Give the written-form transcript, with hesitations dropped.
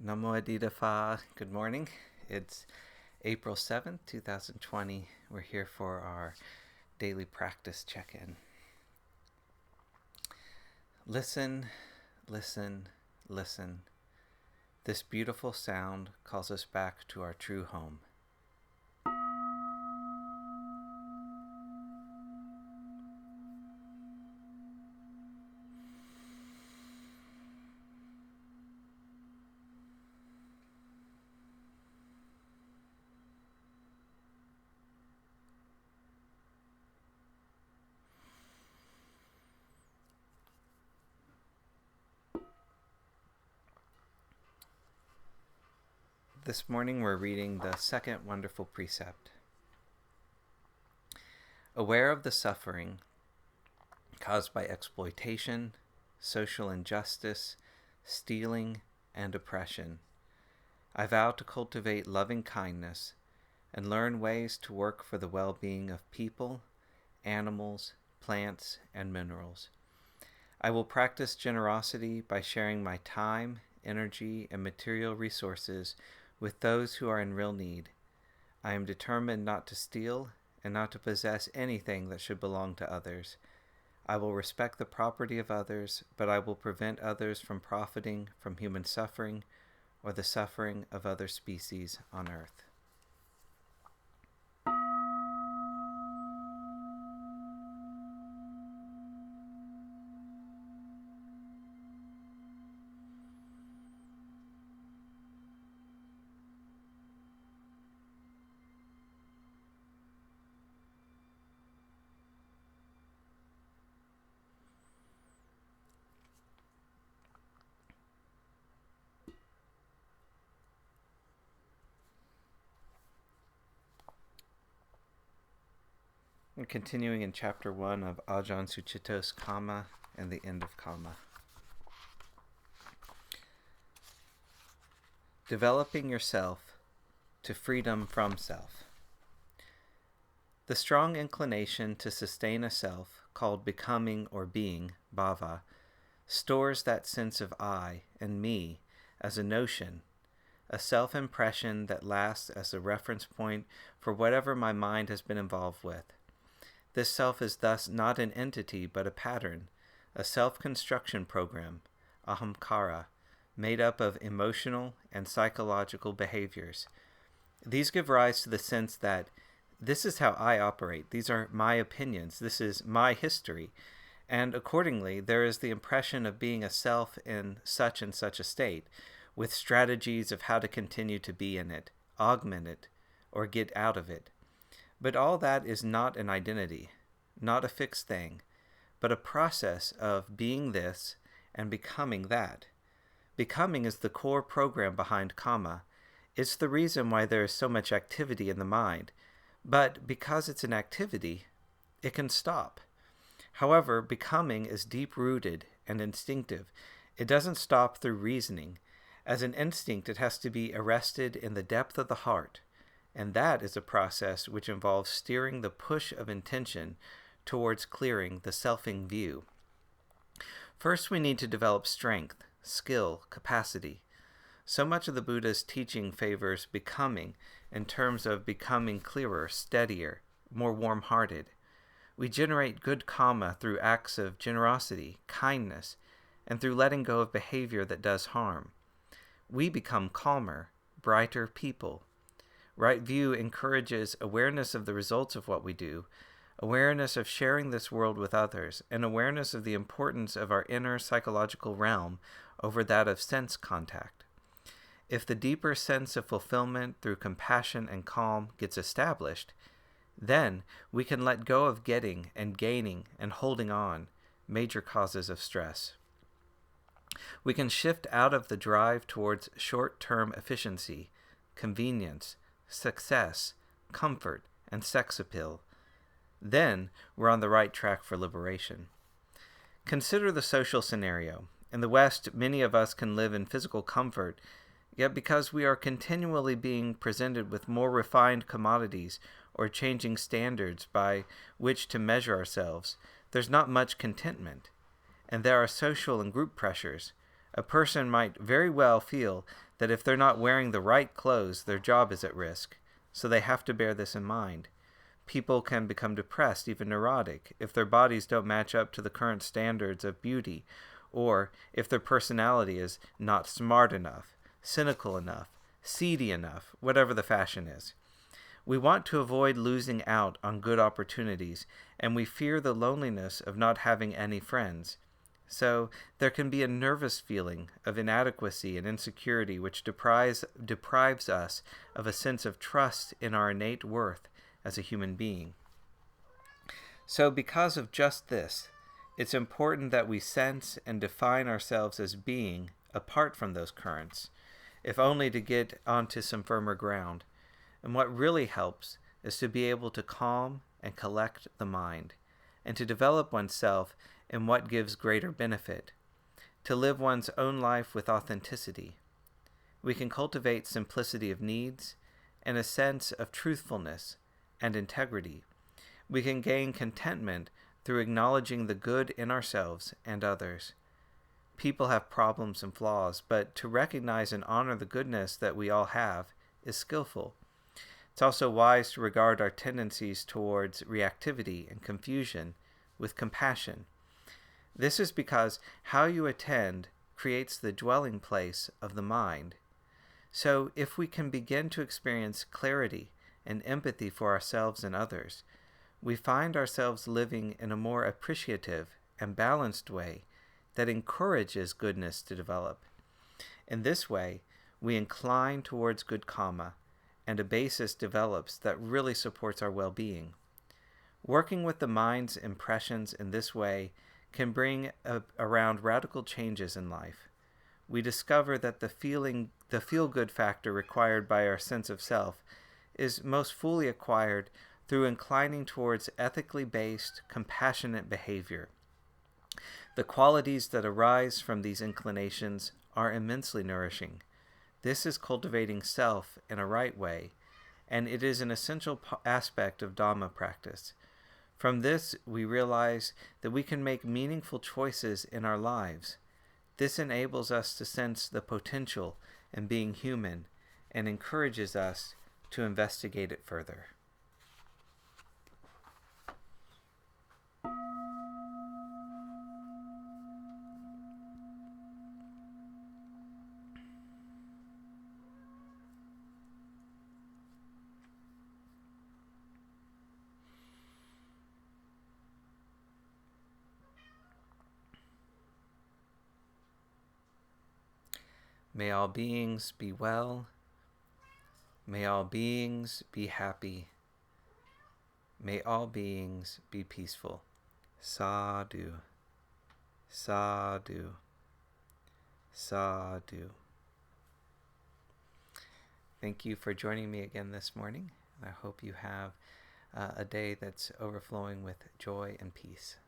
Nammo Phat. Good morning. It's April 7th, 2020. We're here for our daily practice check-in. Listen, listen, listen. This beautiful sound calls us back to our true home. This morning we're reading the second wonderful precept. Aware of the suffering caused by exploitation, social injustice, stealing, and oppression, I vow to cultivate loving kindness and learn ways to work for the well-being of people, animals, plants, and minerals. I will practice generosity by sharing my time, energy, and material resources with those who are in real need. I am determined not to steal and not to possess anything that should belong to others. I will respect the property of others, but I will prevent others from profiting from human suffering or the suffering of other species on earth. And continuing in chapter 1 of Ajahn Sucitto's Kamma and the End of Kamma. Developing yourself to freedom from self. The strong inclination to sustain a self, called becoming or being, bhava, stores that sense of I and me as a notion, a self-impression that lasts as a reference point for whatever my mind has been involved with. This self is thus not an entity but a pattern, a self-construction program, ahamkara, made up of emotional and psychological behaviors. These give rise to the sense that this is how I operate, these are my opinions, this is my history, and accordingly there is the impression of being a self in such and such a state, with strategies of how to continue to be in it, augment it, or get out of it. But all that is not an identity, not a fixed thing, but a process of being this and becoming that. Becoming is the core program behind Kamma. It's the reason why there is so much activity in the mind. But because it's an activity, it can stop. However, becoming is deep-rooted and instinctive. It doesn't stop through reasoning. As an instinct, it has to be arrested in the depth of the heart. And that is a process which involves steering the push of intention towards clearing the selfing view. First, we need to develop strength, skill, capacity. So much of the Buddha's teaching favors becoming in terms of becoming clearer, steadier, more warm-hearted. We generate good Kamma through acts of generosity, kindness, and through letting go of behavior that does harm. We become calmer, brighter people. Right view encourages awareness of the results of what we do, awareness of sharing this world with others, and awareness of the importance of our inner psychological realm over that of sense contact. If the deeper sense of fulfillment through compassion and calm gets established, then we can let go of getting and gaining and holding on, major causes of stress. We can shift out of the drive towards short-term efficiency, convenience, success, comfort, and sex appeal. Then we're on the right track for liberation. Consider the social scenario. In the West, many of us can live in physical comfort, yet because we are continually being presented with more refined commodities or changing standards by which to measure ourselves, there's not much contentment. And there are social and group pressures. A person might very well feel that if they're not wearing the right clothes, their job is at risk, so they have to bear this in mind. People can become depressed, even neurotic, if their bodies don't match up to the current standards of beauty, or if their personality is not smart enough, cynical enough, seedy enough, whatever the fashion is. We want to avoid losing out on good opportunities, and we fear the loneliness of not having any friends. So there can be a nervous feeling of inadequacy and insecurity which deprives us of a sense of trust in our innate worth as a human being. So because of just this, it's important that we sense and define ourselves as being apart from those currents, if only to get onto some firmer ground. And what really helps is to be able to calm and collect the mind, and to develop oneself in what gives greater benefit, to live one's own life with authenticity. We can cultivate simplicity of needs and a sense of truthfulness and integrity. We can gain contentment through acknowledging the good in ourselves and others. People have problems and flaws, but to recognize and honor the goodness that we all have is skillful. It's also wise to regard our tendencies towards reactivity and confusion with compassion. This is because how you attend creates the dwelling place of the mind. So if we can begin to experience clarity and empathy for ourselves and others, we find ourselves living in a more appreciative and balanced way that encourages goodness to develop. In this way, we incline towards good karma, and a basis develops that really supports our well-being. Working with the mind's impressions in this way can bring around radical changes in life. We discover that the feel-good factor required by our sense of self is most fully acquired through inclining towards ethically based, compassionate behavior. The qualities that arise from these inclinations are immensely nourishing. This is cultivating self in a right way, and it is an essential aspect of Dhamma practice. From this, we realize that we can make meaningful choices in our lives. This enables us to sense the potential in being human and encourages us to investigate it further. May all beings be well. May all beings be happy. May all beings be peaceful. Sadhu. Sadhu. Sadhu. Thank you for joining me again this morning. I hope you have a day that's overflowing with joy and peace.